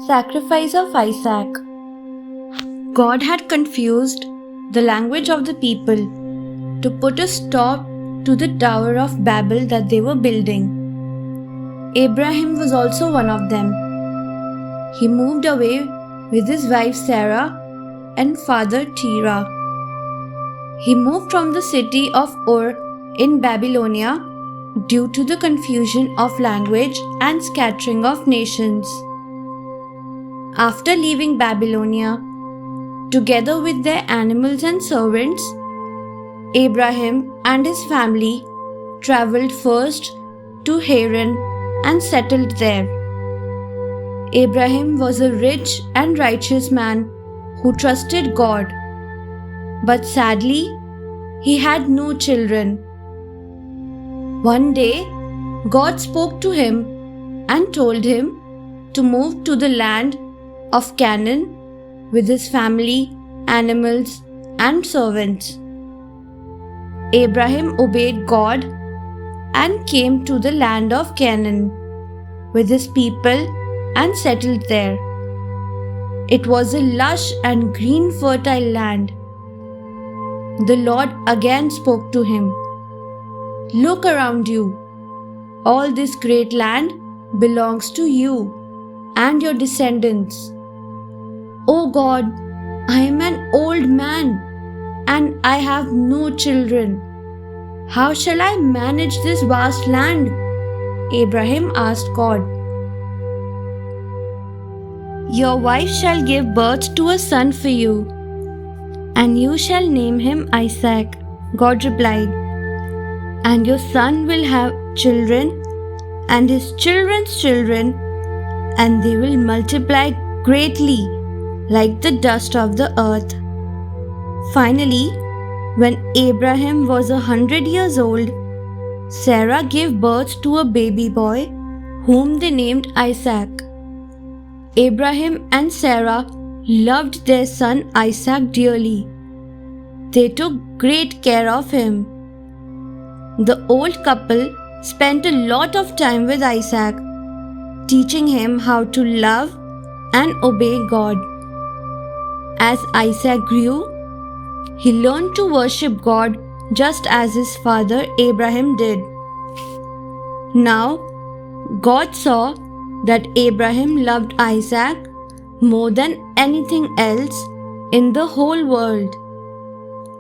Sacrifice of Isaac. God had confused the language of the people to put a stop to the Tower of Babel that they were building. Abraham was also one of them. He moved away with his wife Sarah and father Terah. He moved from the city of Ur in Babylonia due to the confusion of language and scattering of nations. After leaving Babylonia, together with their animals and servants, Abraham and his family traveled first to Haran and settled there. Abraham was a rich and righteous man who trusted God, but sadly, he had no children. One day, God spoke to him and told him to move to the land of Canaan with his family, animals, and servants. Abraham obeyed God and came to the land of Canaan with his people and settled there. It was a lush and green fertile land. The Lord again spoke to him. Look around you. All this great land belongs to you and your descendants. O God, I am an old man and I have no children. How shall I manage this vast land? Abraham asked God. Your wife shall give birth to a son for you, and you shall name him Isaac, God replied. And your son will have children, and his children's children, and they will multiply greatly like the dust of the earth. Finally, when Abraham was 100 years old, Sarah gave birth to a baby boy whom they named Isaac. Abraham and Sarah loved their son Isaac dearly. They took great care of him. The old couple spent a lot of time with Isaac, teaching him how to love and obey God. As Isaac grew, he learned to worship God just as his father Abraham did. Now, God saw that Abraham loved Isaac more than anything else in the whole world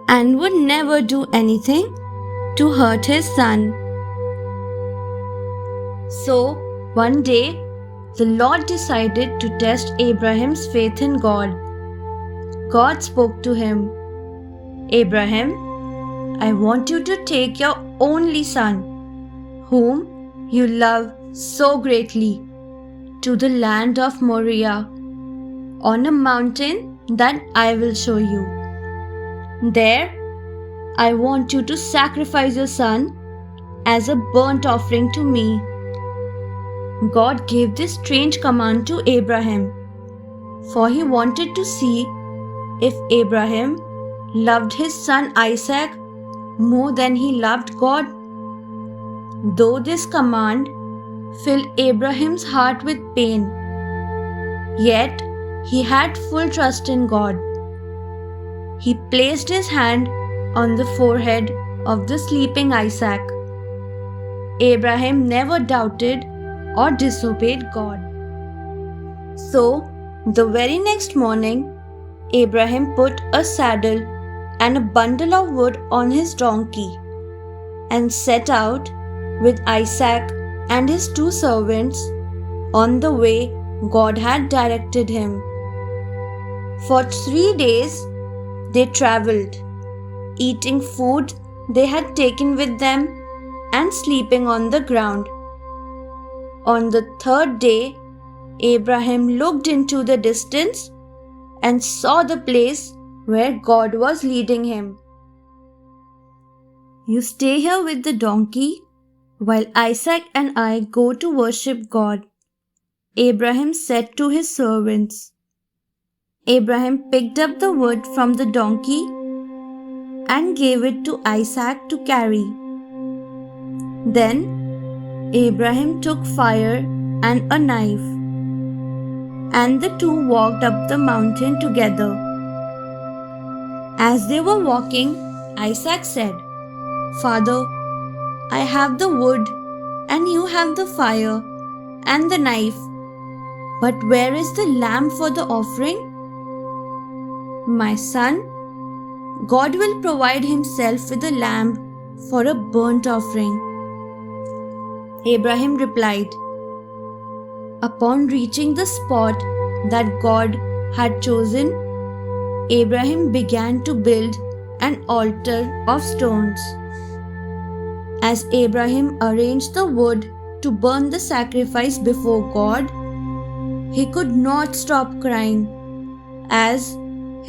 and would never do anything to hurt his son. So, one day, the Lord decided to test Abraham's faith in God. God spoke to him, Abraham, I want you to take your only son, whom you love so greatly, to the land of Moriah, on a mountain that I will show you. There, I want you to sacrifice your son as a burnt offering to me. God gave this strange command to Abraham, for he wanted to see if Abraham loved his son Isaac more than he loved God. Though this command filled Abraham's heart with pain, yet he had full trust in God. He placed his hand on the forehead of the sleeping Isaac. Abraham never doubted or disobeyed God. So, the very next morning, Abraham put a saddle and a bundle of wood on his donkey and set out with Isaac and his 2 servants on the way God had directed him. For 3 days they traveled, eating food they had taken with them and sleeping on the ground. On the 3rd day, Abraham looked into the distance and saw the place where God was leading him. You stay here with the donkey while Isaac and I go to worship God, Abraham said to his servants. Abraham picked up the wood from the donkey and gave it to Isaac to carry. Then Abraham took fire and a knife. and the two walked up the mountain together. As they were walking, Isaac said, "Father, I have the wood, and you have the fire and the knife, but where is the lamb for the offering?" "My son, God will provide himself with a lamb for a burnt offering." Abraham replied. Upon reaching the spot that God had chosen, Abraham began to build an altar of stones. As Abraham arranged the wood to burn the sacrifice before God, he could not stop crying, as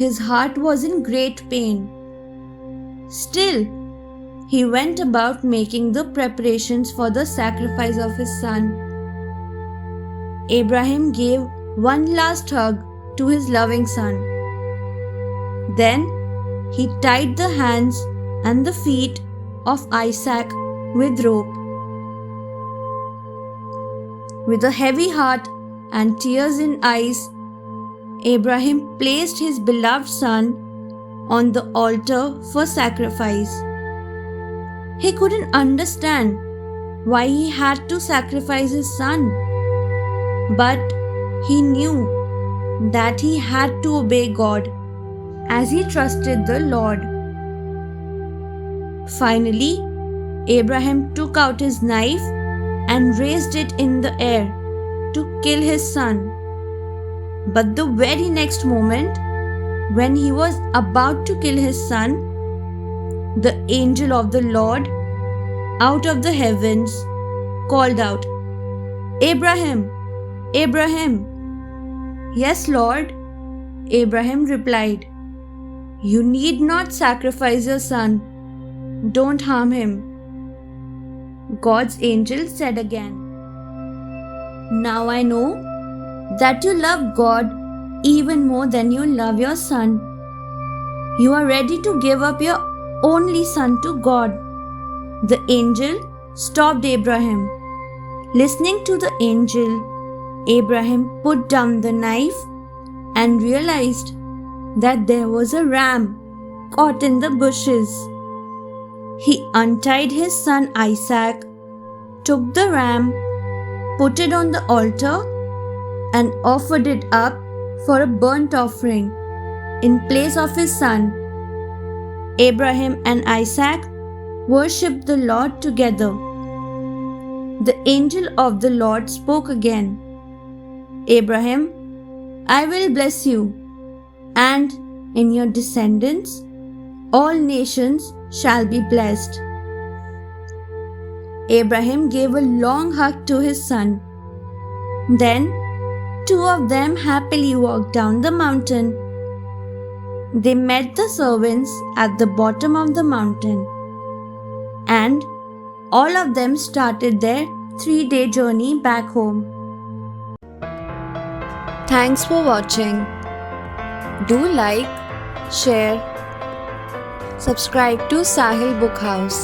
his heart was in great pain. Still, he went about making the preparations for the sacrifice of his son. Abraham gave one last hug to his loving son. Then he tied the hands and the feet of Isaac with rope. With a heavy heart and tears in eyes, Abraham placed his beloved son on the altar for sacrifice. He couldn't understand why he had to sacrifice his son, but he knew that he had to obey God as he trusted the Lord. Finally, Abraham took out his knife and raised it in the air to kill his son. But the very next moment, when he was about to kill his son, the angel of the Lord, out of the heavens, called out, "Abraham, Abraham." "Yes, Lord," Abraham replied. "You need not sacrifice your son. Don't harm him." God's angel said again, "Now I know that you love God even more than you love your son. You are ready to give up your only son to God." The angel stopped Abraham. Listening to the angel, Abraham put down the knife and realized that there was a ram caught in the bushes. He untied his son Isaac, took the ram, put it on the altar, and offered it up for a burnt offering in place of his son. Abraham and Isaac worshipped the Lord together. The angel of the Lord spoke again, "Abraham, I will bless you, and in your descendants all nations shall be blessed." Abraham gave a long hug to his son. Then two of them happily walked down the mountain. They met the servants at the bottom of the mountain, and all of them started their 3-day journey back home. Thanks for watching. Do like, share, subscribe to Sahil Book House.